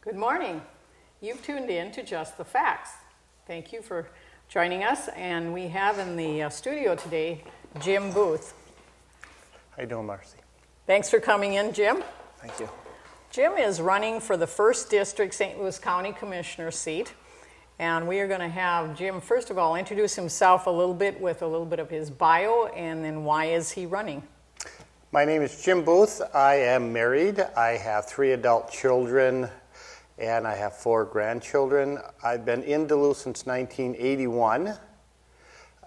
Good morning. You've tuned in to Just the Facts. Thank you for joining us, and we have in the studio today Jim Booth. How you doing, Marcia? Thanks for coming in, Jim. Thank you. Jim is running for the 1st District St. Louis County Commissioner seat, and we are going to have Jim, first of all, introduce himself a little bit with a little bit of his bio, and then why is he running? My name is Jim Booth. I am married. I have 3 adult children, and I have 4 grandchildren. I've been in Duluth since 1981.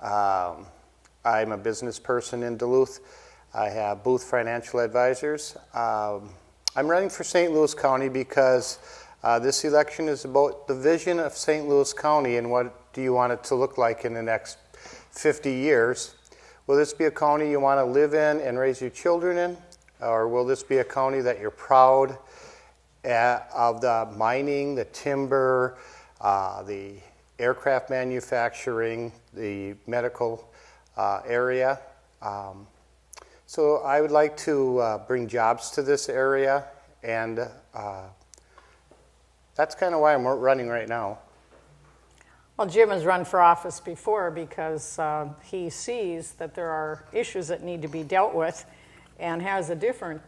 I'm a business person in Duluth. I have Booth Financial Advisors. I'm running for St. Louis County because this election is about the vision of St. Louis County and what do you want it to look like in the next 50 years. Will this be a county you want to live in and raise your children in? Or will this be a county that you're proud of the mining, the timber, the aircraft manufacturing, the medical area? So I would like to bring jobs to this area, and that's kind of why I'm running right now. Well, Jim has run for office before because he sees that there are issues that need to be dealt with and has a different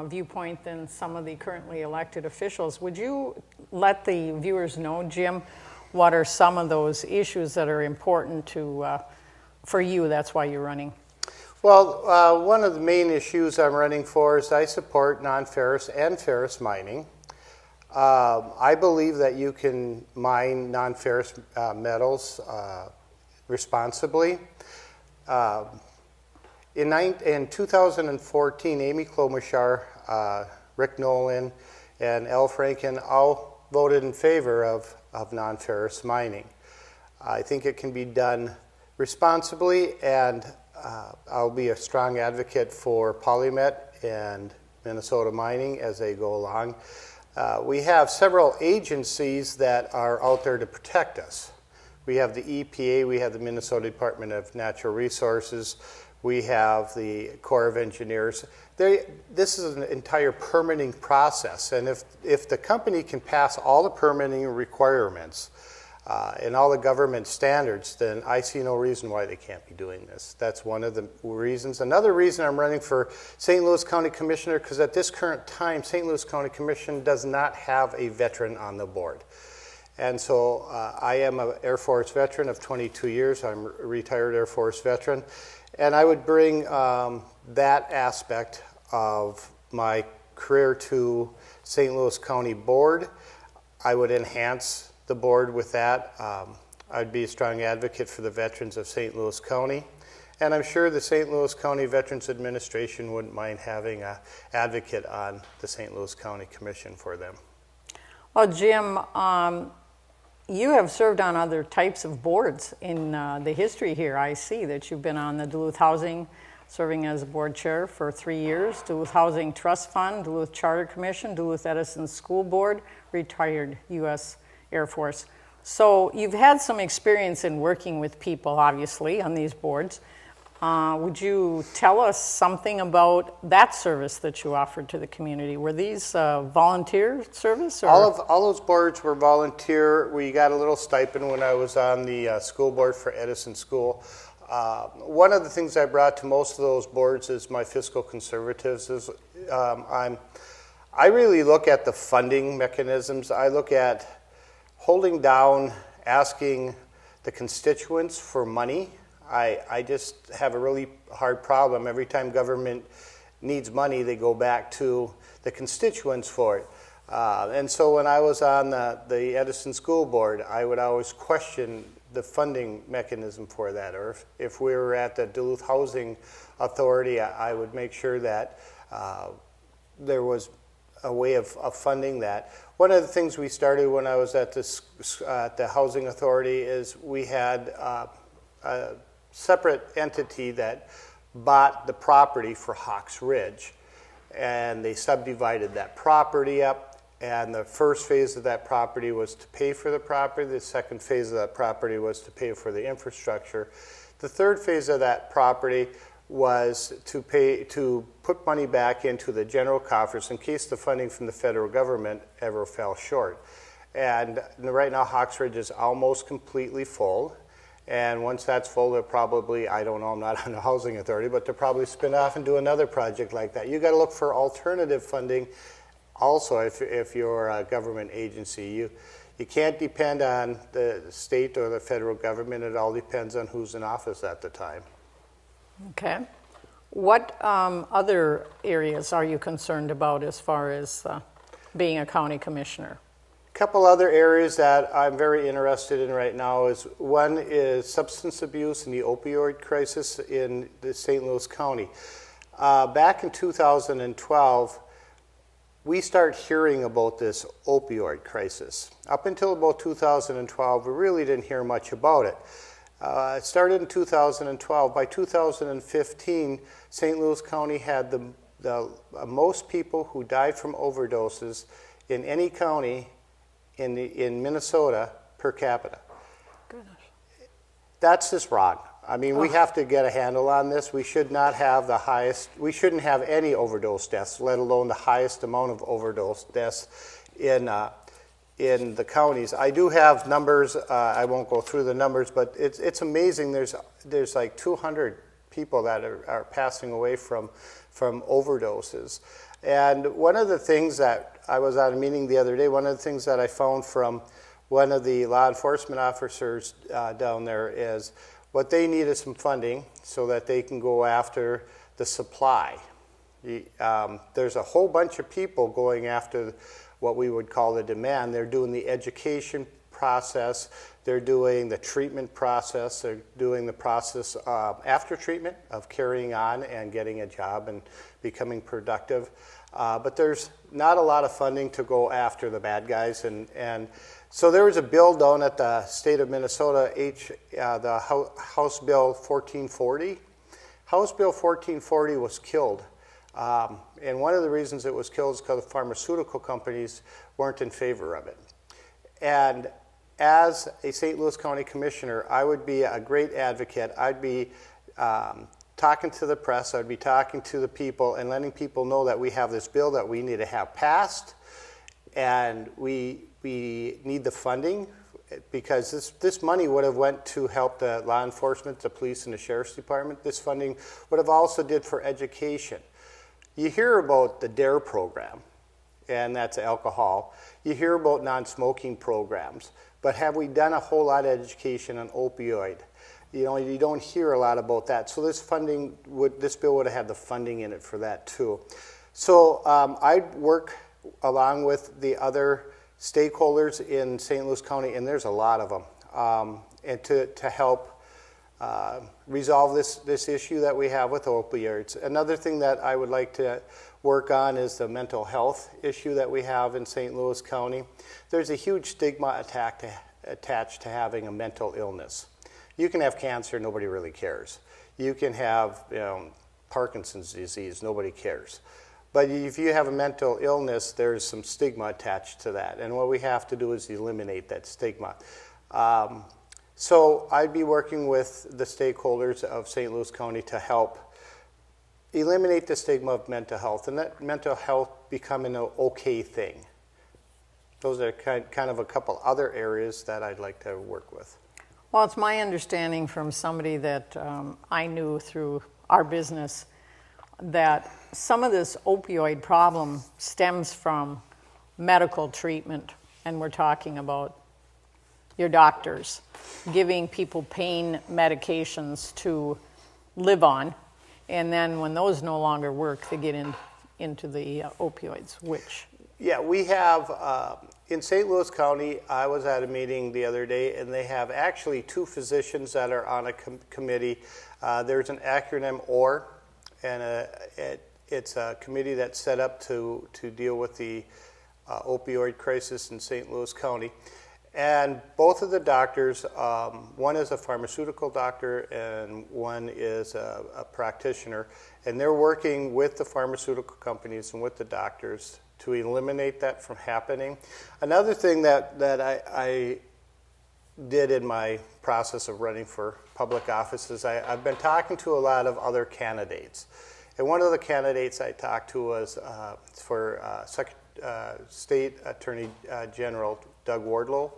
viewpoint than some of the currently elected officials. Would you let the viewers know, Jim, what are some of those issues that are important to for you? That's why you're running. Well, one of the main issues I'm running for is I support non-ferrous and ferrous mining. I believe that you can mine non-ferrous metals responsibly. In 2014, Amy Klobuchar, Rick Nolan, and Al Franken all voted in favor of non-ferrous mining. I think it can be done responsibly, and I'll be a strong advocate for Polymet and Minnesota mining as they go along. We have several agencies that are out there to protect us. We have the EPA, we have the Minnesota Department of Natural Resources, we have the Corps of Engineers. This is an entire permitting process, and if the company can pass all the permitting requirements and all the government standards, then I see no reason why they can't be doing this. That's one of the reasons. Another reason I'm running for St. Louis County Commissioner, because at this current time, St. Louis County Commission does not have a veteran on the board. And so I am an Air Force veteran of 22 years. I'm a retired Air Force veteran. And I would bring that aspect of my career to St. Louis County Board. I would enhance the board with that. I'd be a strong advocate for the veterans of St. Louis County. And I'm sure the St. Louis County Veterans Administration wouldn't mind having an advocate on the St. Louis County Commission for them. Well, Jim, you have served on other types of boards in the history here. I see that you've been on the Duluth Housing, serving as a board chair for 3 years, Duluth Housing Trust Fund, Duluth Charter Commission, Duluth Edison School Board, retired U.S. Air Force. So you've had some experience in working with people, obviously, on these boards. Would you tell us something about that service that you offered to the community? Were these volunteer service? Or? All those boards were volunteer. We got a little stipend when I was on the school board for Edison School. One of the things I brought to most of those boards is my fiscal conservatives. I really look at the funding mechanisms. I look at holding down, asking the constituents for money. I just have a really hard problem. Every time government needs money, they go back to the constituents for it. And so when I was on the Edison School Board, I would always question the funding mechanism for that. Or if we were at the Duluth Housing Authority, I would make sure that there was a way of funding that. One of the things we started when I was at the Housing Authority is we had a separate entity that bought the property for Hawks Ridge, and they subdivided that property up, and the first phase of that property was to pay for the property, the second phase of that property was to pay for the infrastructure. The third phase of that property was to put money back into the general coffers in case the funding from the federal government ever fell short. And right now, Hawks Ridge is almost completely full. And once that's full, they'll probably, I don't know, I'm not on the housing authority, but they'll probably spin off and do another project like that. You got to look for alternative funding also if you're a government agency. You can't depend on the state or the federal government. It all depends on who's in office at the time. Okay. What other areas are you concerned about as far as being a county commissioner? A couple other areas that I'm very interested in right now is one is substance abuse and the opioid crisis in the St. Louis County. Back in 2012, we started hearing about this opioid crisis. Up until about 2012, we really didn't hear much about it. It started in 2012. By 2015, St. Louis County had the most people who died from overdoses in any county in Minnesota per capita. Goodness. That's just wrong. I mean, we have to get a handle on this. We should not have the highest, we shouldn't have any overdose deaths, let alone the highest amount of overdose deaths in the counties. I do have numbers. I won't go through the numbers, but it's amazing. There's like 200 people that are passing away from overdoses. And one of the things that I was at a meeting the other day, one of the things that I found from one of the law enforcement officers down there is what they need is some funding so that they can go after the supply. There's a whole bunch of people going after what we would call the demand. They're doing the education process, they're doing the treatment process, they're doing the process after treatment of carrying on and getting a job and becoming productive. But there's not a lot of funding to go after the bad guys. And so there was a bill down at the state of Minnesota, the House Bill 1440. House Bill 1440 was killed. And one of the reasons it was killed is because the pharmaceutical companies weren't in favor of it. And as a St. Louis County Commissioner, I would be a great advocate. I'd be talking to the press, I'd be talking to the people and letting people know that we have this bill that we need to have passed, and we need the funding, because this money would have went to help the law enforcement, the police, and the sheriff's department. This funding would have also did for education. You hear about the DARE program, and that's alcohol. You hear about non-smoking programs, but have we done a whole lot of education on opioid? You know, you don't hear a lot about that. So this bill would have had the funding in it for that too. So I work along with the other stakeholders in St. Louis County, and there's a lot of them, and to help resolve this issue that we have with opioids. Another thing that I would like to work on is the mental health issue that we have in St. Louis County. There's a huge stigma attached to having a mental illness. You can have cancer, nobody really cares. You can have Parkinson's disease, nobody cares. But if you have a mental illness, there's some stigma attached to that. And what we have to do is eliminate that stigma. So I'd be working with the stakeholders of St. Louis County to help eliminate the stigma of mental health, and that mental health becoming an okay thing. Those are kind of a couple other areas that I'd like to work with. Well, it's my understanding from somebody that I knew through our business that some of this opioid problem stems from medical treatment, and we're talking about your doctors giving people pain medications to live on, and then when those no longer work, they get into the opioids, which... Yeah, we have, in St. Louis County, I was at a meeting the other day, and they have actually 2 physicians that are on a committee. There's an acronym OR, and it's a committee that's set up to deal with the opioid crisis in St. Louis County. And both of the doctors, one is a pharmaceutical doctor and one is a practitioner, and they're working with the pharmaceutical companies and with the doctors to eliminate that from happening. Another thing that I did in my process of running for public offices, I've been talking to a lot of other candidates. And one of the candidates I talked to was for State Attorney General Doug Wardlow.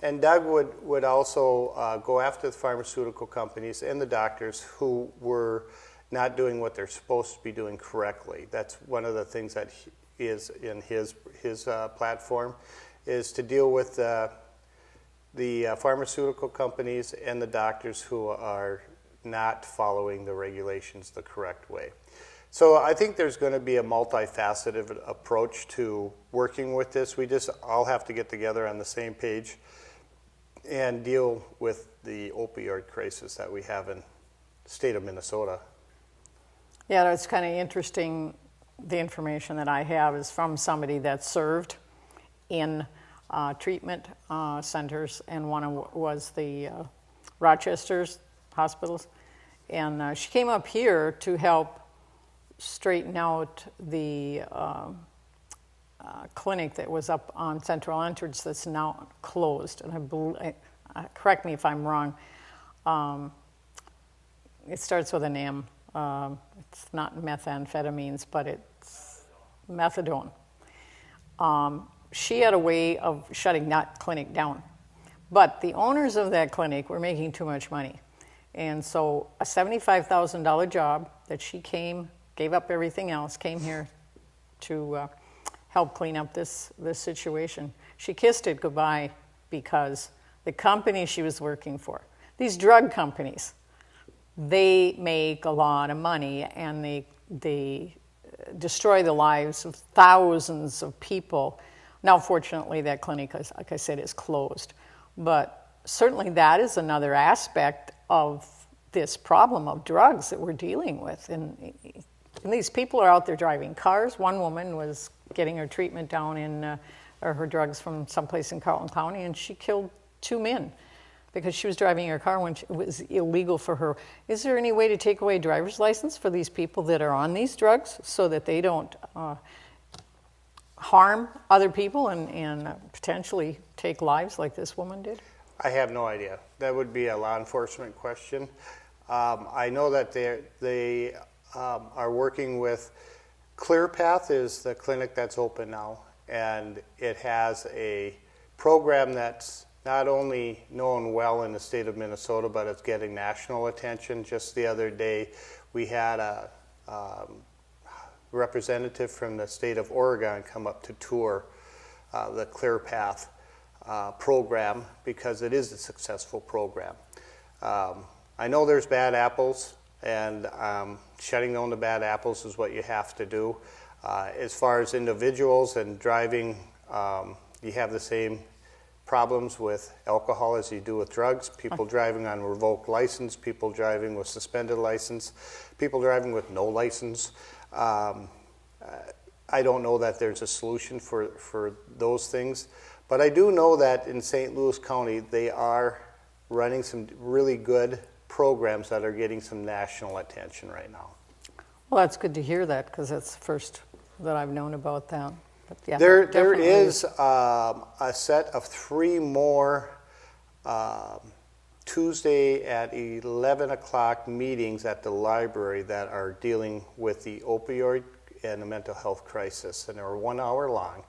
And Doug would also go after the pharmaceutical companies and the doctors who were not doing what they're supposed to be doing correctly. That's one of the things that is in his platform, is to deal with the pharmaceutical companies and the doctors who are not following the regulations the correct way. So I think there's going to be a multifaceted approach to working with this. We just all have to get together on the same page and deal with the opioid crisis that we have in the state of Minnesota. Yeah, that's kind of interesting. The information that I have is from somebody that served in treatment centers, and one was the Rochester's hospitals. And she came up here to help straighten out the clinic that was up on Central Entrance that's now closed. And I believe, correct me if I'm wrong, it starts with an M. It's not methamphetamines, but it's methadone. She had a way of shutting that clinic down. But the owners of that clinic were making too much money. And so a $75,000 job that she gave up everything else, came here to help clean up this situation. She kissed it goodbye because the company she was working for, these drug companies, they make a lot of money, and they destroy the lives of thousands of people. Now, fortunately, that clinic, like I said, is closed. But certainly that is another aspect of this problem of drugs that we're dealing with. And these people are out there driving cars. One woman was getting her treatment down in, or her drugs from someplace in Carlton County, and she killed 2 men because she was driving her car when it was illegal for her. Is there any way to take away driver's license for these people that are on these drugs so that they don't harm other people and potentially take lives like this woman did? I have no idea. That would be a law enforcement question. I know that they are working with ClearPath is the clinic that's open now, and it has a program that's not only known well in the state of Minnesota, but it's getting national attention. Just the other day, we had a representative from the state of Oregon come up to tour the ClearPath program because it is a successful program. I know there's bad apples, and shutting down the bad apples is what you have to do. As far as individuals and driving, you have the same problems with alcohol as you do with drugs. People driving on revoked license, people driving with suspended license, people driving with no license. I don't know that there's a solution for those things, but I do know that in St. Louis County they are running some really good programs that are getting some national attention right now. Well, that's good to hear that, because that's the first that I've known about that. But yeah, there is a set of 3 more Tuesday at 11 o'clock meetings at the library that are dealing with the opioid and the mental health crisis, and they're 1 hour long,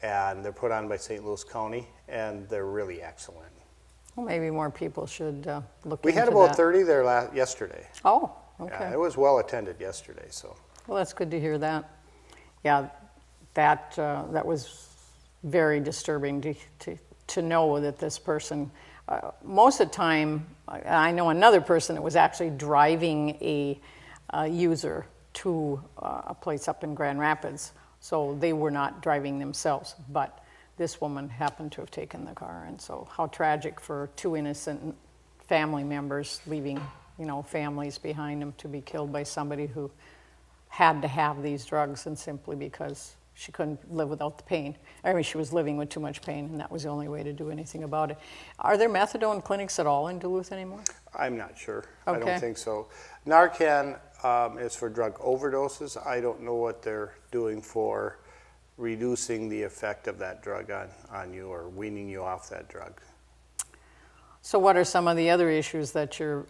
and they're put on by St. Louis County, and they're really excellent. Well, maybe more people should look into that. We had about 30 there yesterday. Oh, okay. Yeah, it was well attended yesterday. So. Well, that's good to hear that. Yeah, that was very disturbing to know that this person, most of the time, I know another person that was actually driving a user to a place up in Grand Rapids, so they were not driving themselves, but this woman happened to have taken the car, and so how tragic for 2 innocent family members leaving, families behind them to be killed by somebody who had to have these drugs, and simply because she couldn't live without the pain. I mean, she was living with too much pain, and that was the only way to do anything about it. Are there methadone clinics at all in Duluth anymore? I'm not sure. Okay. I don't think so. Narcan is for drug overdoses. I don't know what they're doing for reducing the effect of that drug on you or weaning you off that drug. So what are some of the other issues that you're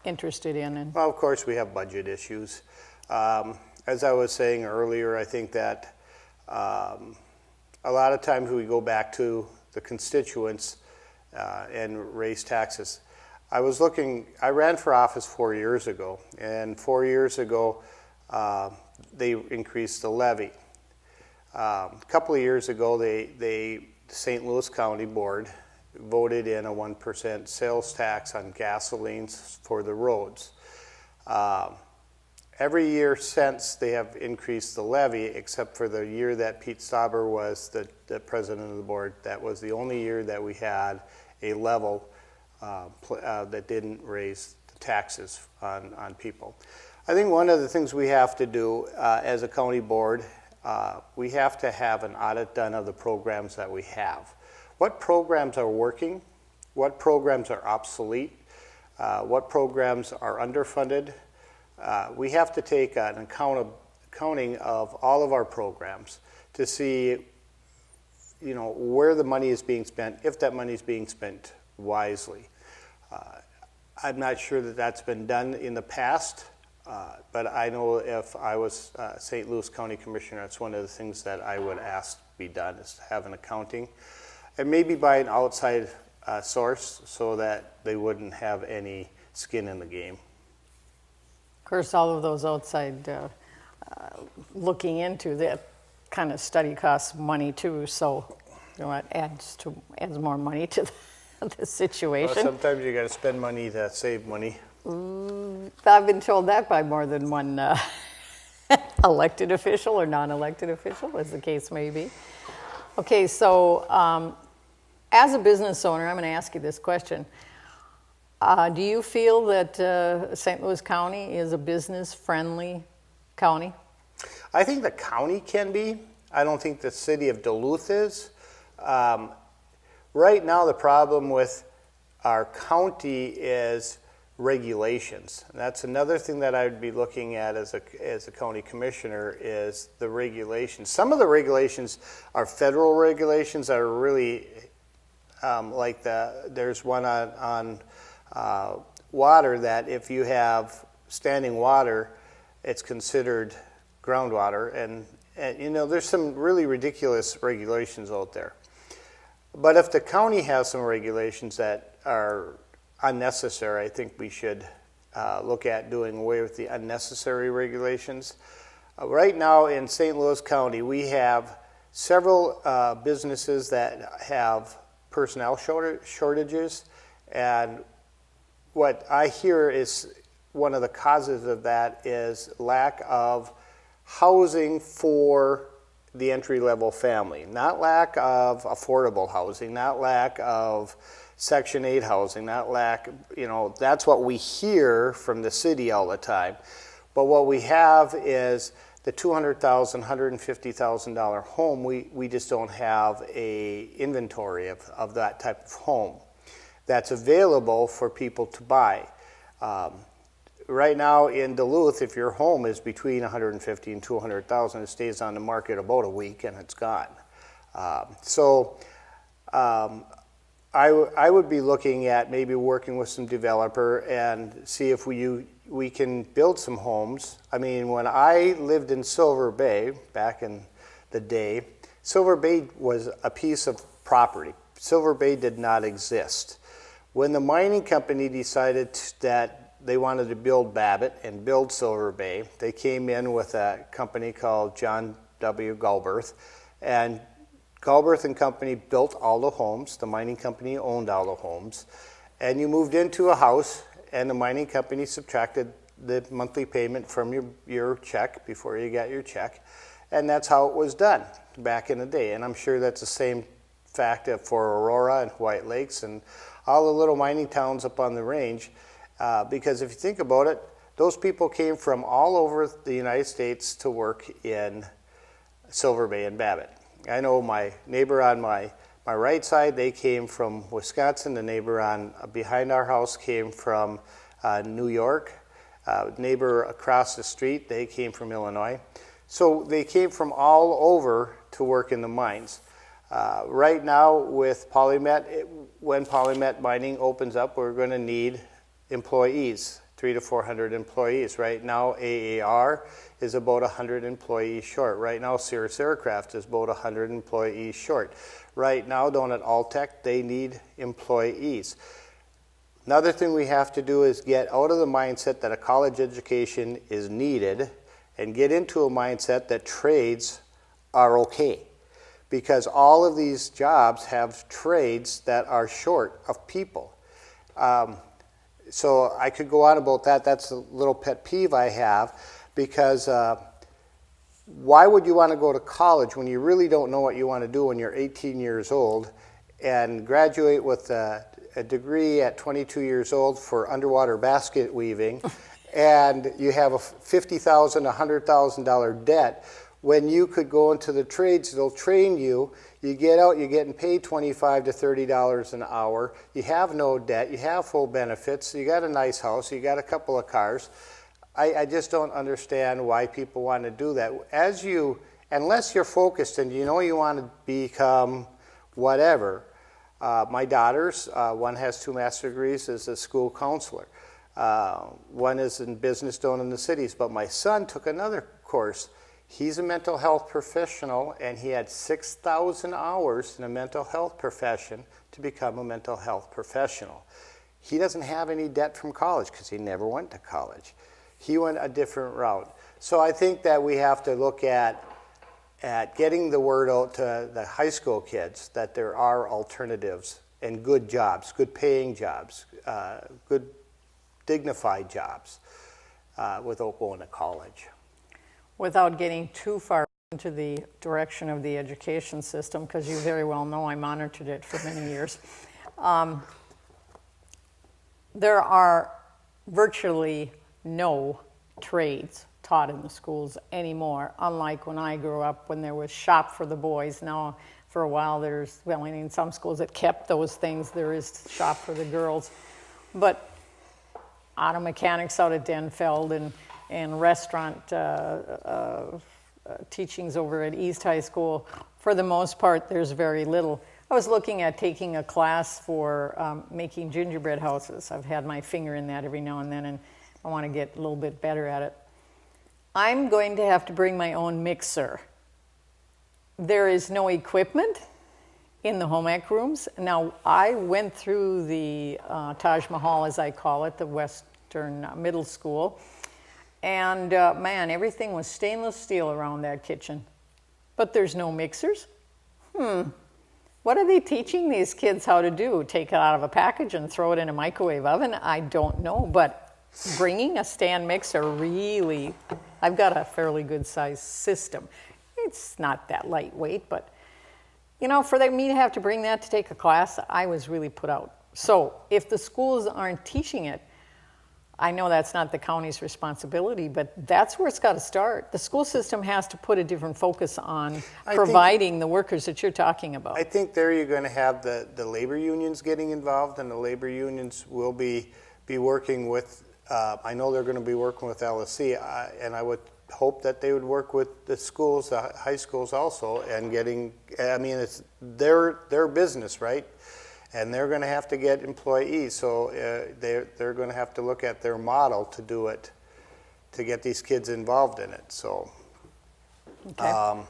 interested in? Well, of course, we have budget issues. As I was saying earlier, I think that a lot of times we go back to the constituents and raise taxes. I ran for office 4 years ago, and 4 years ago they increased the levy. A couple of years ago, the St. Louis County Board voted in a 1% sales tax on gasolines for the roads. Every year since, they have increased the levy, except for the year that Pete Stauber was the president of the board. That was the only year that we had a level that didn't raise the taxes on people. I think one of the things we have to do as a county board, we have to have an audit done of the programs that we have. What programs are working? What programs are obsolete? What programs are underfunded? We have to take an accounting of all of our programs to see, where the money is being spent, if that money is being spent wisely. I'm not sure that that's been done in the past, but I know if I was St. Louis County Commissioner, that's one of the things that I would ask be done, is to have an accounting, and maybe by an outside source so that they wouldn't have any skin in the game. Of course, all of those outside looking into that kind of study costs money too, so it adds more money to the situation. Well, sometimes you got to spend money to save money. I've been told that by more than one elected official or non-elected official, as the case may be. Okay, so as a business owner, I'm going to ask you this question. Do you feel that St. Louis County is a business-friendly county? I think the county can be. I don't think the city of Duluth is. Right now, the problem with our county is regulations. And that's another thing that I would be looking at as a county commissioner, is the regulations. Some of the regulations are federal regulations that are really there's one on water, that if you have standing water, it's considered groundwater, and there's some really ridiculous regulations out there. But if the county has some regulations that are unnecessary, I think we should look at doing away with the unnecessary regulations. Right now in St. Louis County, we have several businesses that have personnel shortages, and what I hear is one of the causes of that is lack of housing for the entry-level family. Not lack of affordable housing, not lack of Section 8 housing, not lack, that's what we hear from the city all the time. But what we have is the $200,000, $150,000 home. We just don't have a inventory of that type of home that's available for people to buy. Right now in Duluth, if your home is between $150,000 and $200,000, it stays on the market about a week and it's gone. I would be looking at maybe working with some developer and see if we can build some homes. I mean, when I lived in Silver Bay back in the day, Silver Bay was a piece of property. Silver Bay did not exist. When the mining company decided that they wanted to build Babbitt and build Silver Bay, they came in with a company called John W. Galbraith, and Galbraith and Company built all the homes. The mining company owned all the homes. And you moved into a house, and the mining company subtracted the monthly payment from your check before you got your check. And that's how it was done back in the day. And I'm sure that's the same fact for Aurora and White Lakes and all the little mining towns up on the range. Because if you think about it, those people came from all over the United States to work in Silver Bay and Babbitt. I know my neighbor on my right side, they came from Wisconsin. The neighbor behind our house came from New York. Neighbor across the street, they came from Illinois. So they came from all over to work in the mines. Right now with Polymet, when Polymet mining opens up, we're going to need employees, 300 to 400 employees. Right now AAR is about 100 employees short. Right now Cirrus Aircraft is about 100 employees short. Right now down at Alltech, they need employees. Another thing we have to do is get out of the mindset that a college education is needed and get into a mindset that trades are okay. Because all of these jobs have trades that are short of people. So I could go on about that. That's a little pet peeve I have, because why would you want to go to college when you really don't know what you want to do when you're 18 years old and graduate with a degree at 22 years old for underwater basket weaving and you have a $50,000, $100,000 debt, when you could go into the trades, they'll train you, you get out, you're getting paid $25 to $30 an hour, you have no debt, you have full benefits, you got a nice house, you got a couple of cars. I just don't understand why people want to do that. Unless you're focused and you know you want to become whatever. My daughters, one has 2 master's degrees as a school counselor. One is in business down in the cities, but my son took another course. He's a mental health professional, and he had 6,000 hours in a mental health profession to become a mental health professional. He doesn't have any debt from college because he never went to college. He went a different route. So I think that we have to look at getting the word out to the high school kids that there are alternatives and good jobs, good paying jobs, good dignified jobs without going to college. Without getting too far into the direction of the education system, because you very well know I monitored it for many years, there are virtually no trades taught in the schools anymore, unlike when I grew up, when there was shop for the boys. Now, for a while, in some schools that kept those things, there is shop for the girls. But auto mechanics out at Denfeld and restaurant teachings over at East High School, for the most part, there's very little. I was looking at taking a class for making gingerbread houses. I've had my finger in that every now and then, and I want to get a little bit better at it. I'm going to have to bring my own mixer. There is no equipment in the home ec rooms. Now, I went through the Taj Mahal, as I call it, the Western Middle School, and man, everything was stainless steel around that kitchen. But there's no mixers. What are they teaching these kids how to do? Take it out of a package and throw it in a microwave oven? I don't know, but bringing a stand mixer really, I've got a fairly good sized system. It's not that lightweight, but you know, for me to have to bring that to take a class, I was really put out. So if the schools aren't teaching it, I know that's not the county's responsibility, but that's where it's got to start. The school system has to put a different focus on providing the workers that you're talking about. I think there you're going to have the labor unions getting involved, and the labor unions will be working with, I know they're going to be working with LSC, and I would hope that they would work with the schools, the high schools also, and getting, I mean, it's their business, right? And they're going to have to get employees, so they're going to have to look at their model to do it, to get these kids involved in it. So okay.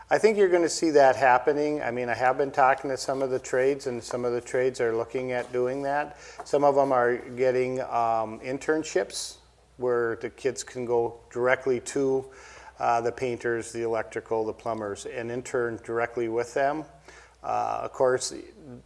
I think you're going to see that happening. I mean, I have been talking to some of the trades, and some of the trades are looking at doing that. Some of them are getting internships where the kids can go directly to the painters, the electrical, the plumbers, and intern directly with them. Of course,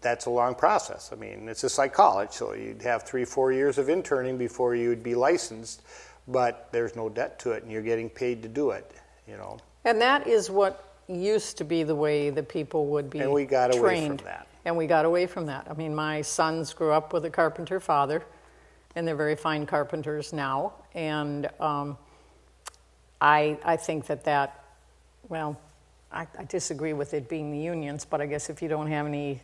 that's a long process. I mean, it's just like college, so you'd have 3-4 years of interning before you'd be licensed, but there's no debt to it, and you're getting paid to do it, you know. And that is what used to be the way that people would be trained. And we got away from that. And we got away from that. I mean, my sons grew up with a carpenter father, and they're very fine carpenters now, and I think that, well, I disagree with it being the unions, but I guess if you don't have any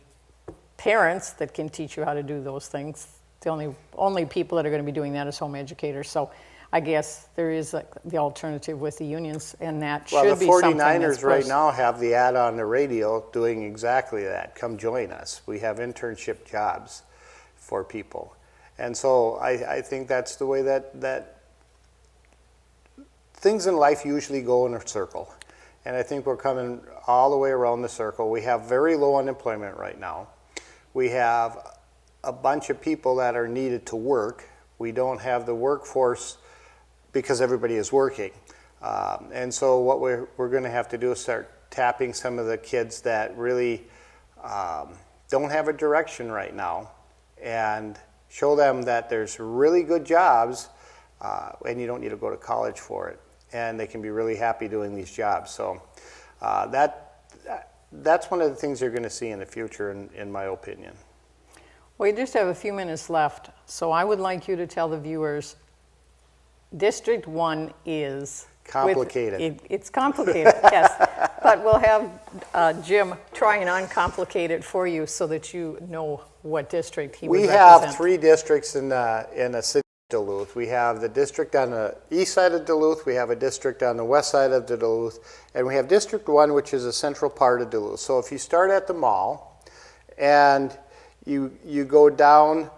parents that can teach you how to do those things, the only people that are going to be doing that is home educators. So I guess there is the alternative with the unions, and that Well, should the be something that's 49ers right pushed. now have the ad on the radio doing exactly that. Come join us. We have internship jobs for people. And so I think that's the way that things in life usually go in a circle. And I think we're coming all the way around the circle. We have very low unemployment right now. We have a bunch of people that are needed to work. We don't have the workforce because everybody is working. And so what we're going to have to do is start tapping some of the kids that really don't have a direction right now and show them that there's really good jobs and you don't need to go to college for it. And they can be really happy doing these jobs. So that's one of the things you're going to see in the future, in my opinion. We just have a few minutes left, so I would like you to tell the viewers, District 1 is... Complicated. It's complicated, yes. But we'll have Jim try and uncomplicate it for you so that you know what district he would represent. We have 3 districts in a city of Duluth. We have the district on the east side of Duluth, we have a district on the west side of Duluth, and we have District 1, which is a central part of Duluth. So if you start at the mall and you go down,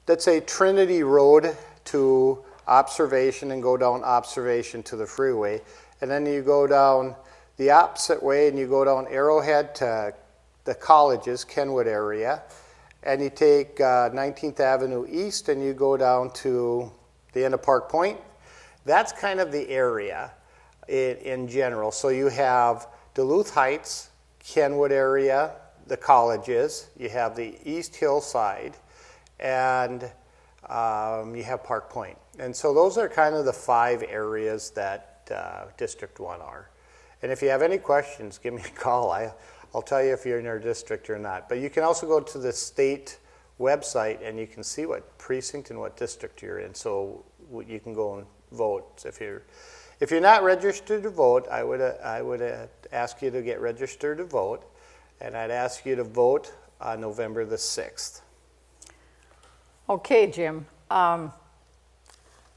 let's say Trinity Road to Observation and go down Observation to the freeway, and then you go down the opposite way and you go down Arrowhead to the colleges, Kenwood area, and you take 19th Avenue East and you go down to the end of Park Point. That's kind of the area in general. So you have Duluth Heights, Kenwood area, the colleges, you have the East Hillside, and you have Park Point. And so those are kind of the 5 areas that District 1 are. And if you have any questions, give me a call. I'll tell you if you're in our district or not. But you can also go to the state website and you can see what precinct and what district you're in. So you can go and vote. If you're not registered to vote, I would ask you to get registered to vote. And I'd ask you to vote on November the 6th. Okay, Jim. And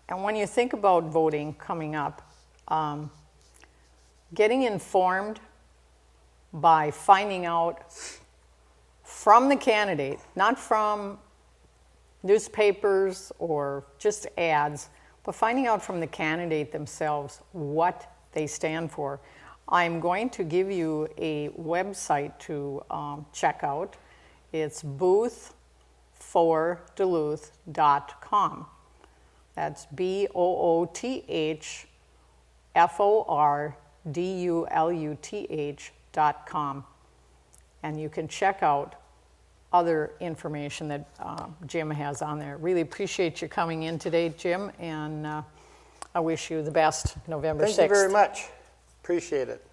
when you think about voting coming up, getting informed by finding out from the candidate, not from newspapers or just ads, but finding out from the candidate themselves what they stand for. I'm going to give you a website to check out. It's booth4duluth.com. That's BOOTHFORDULUTH.com. And you can check out other information that Jim has on there. Really appreciate you coming in today, Jim, and I wish you the best November 6th. Thank you very much. Appreciate it.